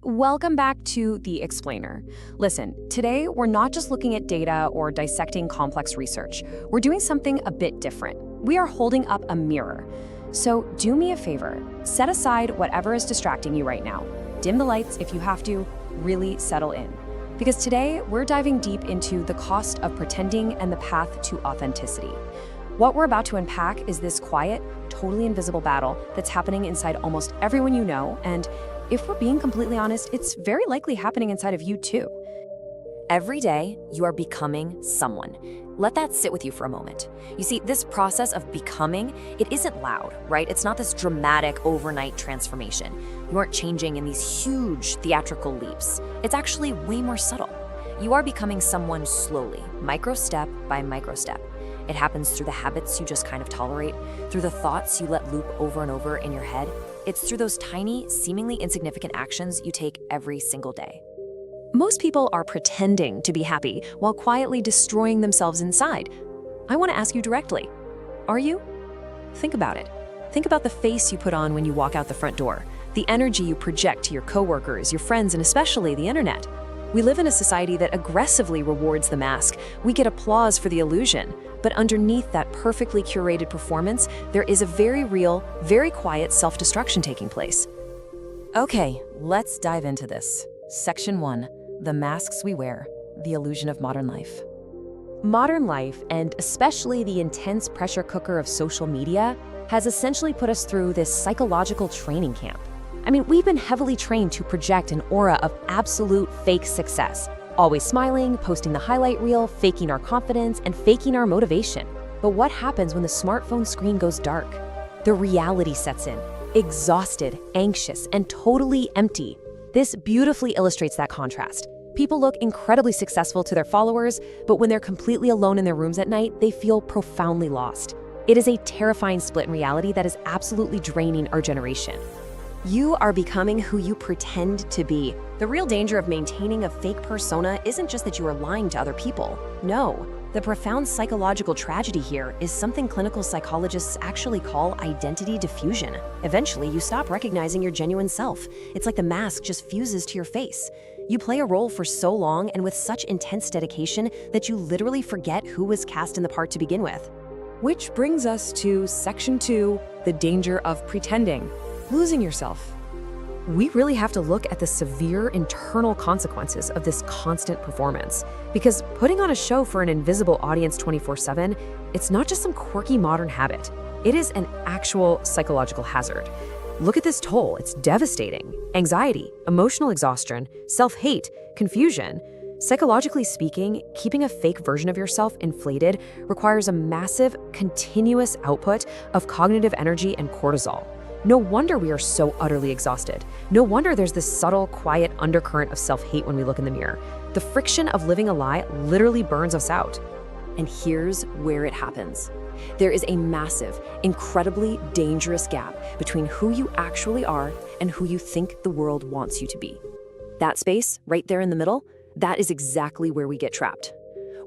Welcome back to The Explainer. Listen, today we're not just looking at data or dissecting complex research. We're doing something a bit different. We are holding up a mirror. So do me a favor, set aside whatever is distracting you right now. Dim the lights if you have to, really settle in. Because today we're diving deep into the cost of pretending and the path to authenticity. What we're about to unpack is this quiet, totally invisible battle that's happening inside almost everyone you know, and if we're being completely honest, it's very likely happening inside of you too. Every day, you are becoming someone. Let that sit with you for a moment. You see, this process of becoming, it isn't loud, right? It's not this dramatic overnight transformation. You aren't changing in these huge theatrical leaps. It's actually way more subtle. You are becoming someone slowly, micro step by micro step. It happens through the habits you just kind of tolerate, through the thoughts you let loop over and over in your head. It's through those tiny, seemingly insignificant actions you take every single day. Most people are pretending to be happy while quietly destroying themselves inside. I want to ask you directly, are you? Think about it. Think about the face you put on when you walk out the front door, the energy you project to your coworkers, your friends, and especially the internet. We live in a society that aggressively rewards the mask. We get applause for the illusion. But underneath that perfectly curated performance, there is a very real, very quiet self-destruction taking place. Okay, let's dive into this. Section 1, the masks we wear, the illusion of modern life. Modern life, and especially the intense pressure cooker of social media, has essentially put us through this psychological training camp. I mean, we've been heavily trained to project an aura of absolute fake success. Always smiling, posting the highlight reel, faking our confidence, and faking our motivation. But what happens when the smartphone screen goes dark? The reality sets in, exhausted, anxious, and totally empty. This beautifully illustrates that contrast. People look incredibly successful to their followers, but when they're completely alone in their rooms at night, they feel profoundly lost. It is a terrifying split in reality that is absolutely draining our generation. You are becoming who you pretend to be. The real danger of maintaining a fake persona isn't just that you are lying to other people. No, the profound psychological tragedy here is something clinical psychologists actually call identity diffusion. Eventually, you stop recognizing your genuine self. It's like the mask just fuses to your face. You play a role for so long and with such intense dedication that you literally forget who was cast in the part to begin with. Which brings us to Section 2, the danger of pretending. Losing yourself. We really have to look at the severe internal consequences of this constant performance. Because putting on a show for an invisible audience 24/7, it's not just some quirky modern habit. It is an actual psychological hazard. Look at this toll, it's devastating. Anxiety, emotional exhaustion, self-hate, confusion. Psychologically speaking, keeping a fake version of yourself inflated requires a massive, continuous output of cognitive energy and cortisol. No wonder we are so utterly exhausted. No wonder there's this subtle, quiet undercurrent of self-hate when we look in the mirror. The friction of living a lie literally burns us out. And here's where it happens. There is a massive, incredibly dangerous gap between who you actually are and who you think the world wants you to be. That space, right there in the middle, that is exactly where we get trapped.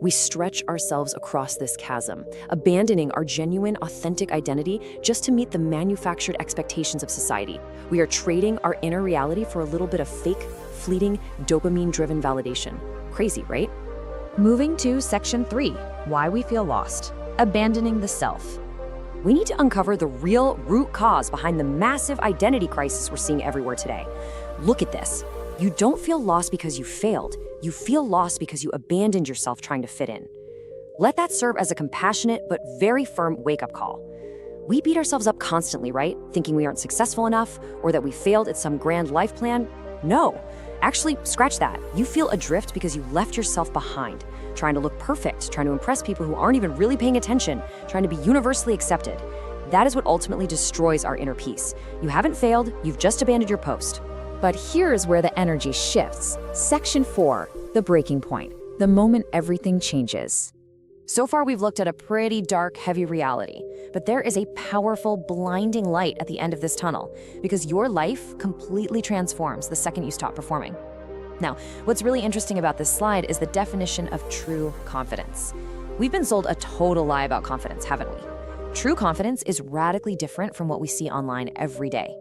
We stretch ourselves across this chasm, abandoning our genuine, authentic identity just to meet the manufactured expectations of society. We are trading our inner reality for a little bit of fake, fleeting, dopamine-driven validation. Crazy, right? Moving to Section 3, why we feel lost. Abandoning the self. We need to uncover the real root cause behind the massive identity crisis we're seeing everywhere today. Look at this. You don't feel lost because you failed. You feel lost because you abandoned yourself trying to fit in. Let that serve as a compassionate but very firm wake-up call. We beat ourselves up constantly, right? Thinking we aren't successful enough or that we failed at some grand life plan. No, actually, scratch that. You feel adrift because you left yourself behind, trying to look perfect, trying to impress people who aren't even really paying attention, trying to be universally accepted. That is what ultimately destroys our inner peace. You haven't failed, you've just abandoned your post. But here's where the energy shifts. Section 4, the breaking point, the moment everything changes. So far, we've looked at a pretty dark, heavy reality, but there is a powerful, blinding light at the end of this tunnel because your life completely transforms the second you stop performing. Now, what's really interesting about this slide is the definition of true confidence. We've been sold a total lie about confidence, haven't we? True confidence is radically different from what we see online every day.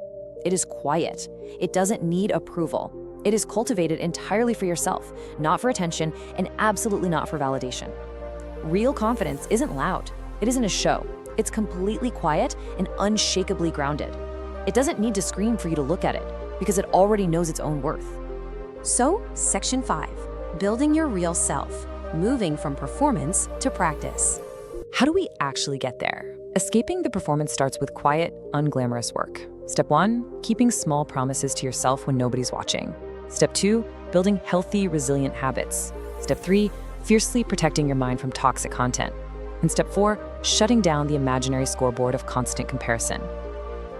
It is quiet. It doesn't need approval. It is cultivated entirely for yourself, not for attention, and absolutely not for validation. Real confidence isn't loud. It isn't a show. It's completely quiet and unshakably grounded. It doesn't need to scream for you to look at it, because it already knows its own worth. So, Section 5, building your real self, moving from performance to practice. How do we actually get there? Escaping the performance starts with quiet, unglamorous work. Step 1, keeping small promises to yourself when nobody's watching. Step 2, building healthy, resilient habits. Step 3, fiercely protecting your mind from toxic content. And Step 4, shutting down the imaginary scoreboard of constant comparison.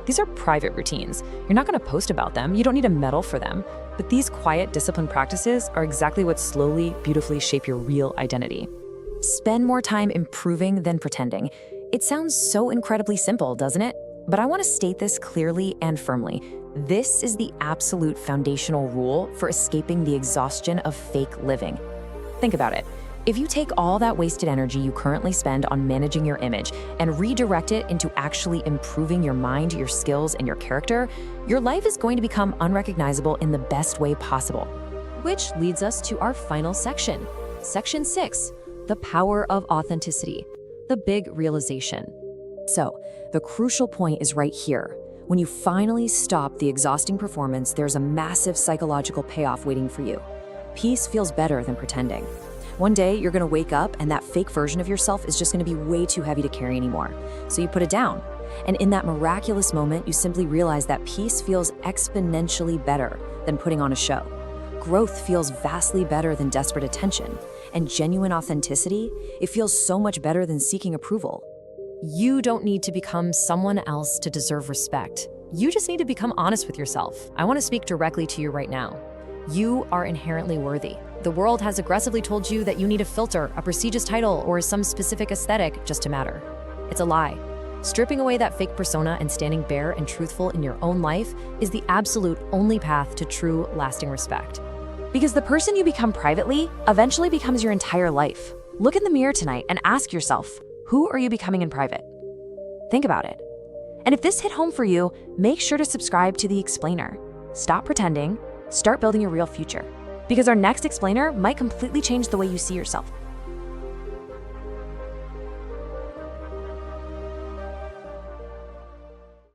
These are private routines. You're not going to post about them. You don't need a medal for them. But these quiet, disciplined practices are exactly what slowly, beautifully shape your real identity. Spend more time improving than pretending. It sounds so incredibly simple, doesn't it? But I want to state this clearly and firmly. This is the absolute foundational rule for escaping the exhaustion of fake living. Think about it. If you take all that wasted energy you currently spend on managing your image and redirect it into actually improving your mind, your skills, and your character, your life is going to become unrecognizable in the best way possible. Which leads us to our final section. Section 6, the power of authenticity, the big realization. So, the crucial point is right here. When you finally stop the exhausting performance, there's a massive psychological payoff waiting for you. Peace feels better than pretending. One day, you're gonna wake up and that fake version of yourself is just gonna be way too heavy to carry anymore. So you put it down. And in that miraculous moment, you simply realize that peace feels exponentially better than putting on a show. Growth feels vastly better than desperate attention. And genuine authenticity, it feels so much better than seeking approval. You don't need to become someone else to deserve respect. You just need to become honest with yourself. I want to speak directly to you right now. You are inherently worthy. The world has aggressively told you that you need a filter, a prestigious title, or some specific aesthetic just to matter. It's a lie. Stripping away that fake persona and standing bare and truthful in your own life is the absolute only path to true, lasting respect. Because the person you become privately eventually becomes your entire life. Look in the mirror tonight and ask yourself, who are you becoming in private? Think about it. And if this hit home for you, make sure to subscribe to The Explainer. Stop pretending, start building your real future. Because our next explainer might completely change the way you see yourself.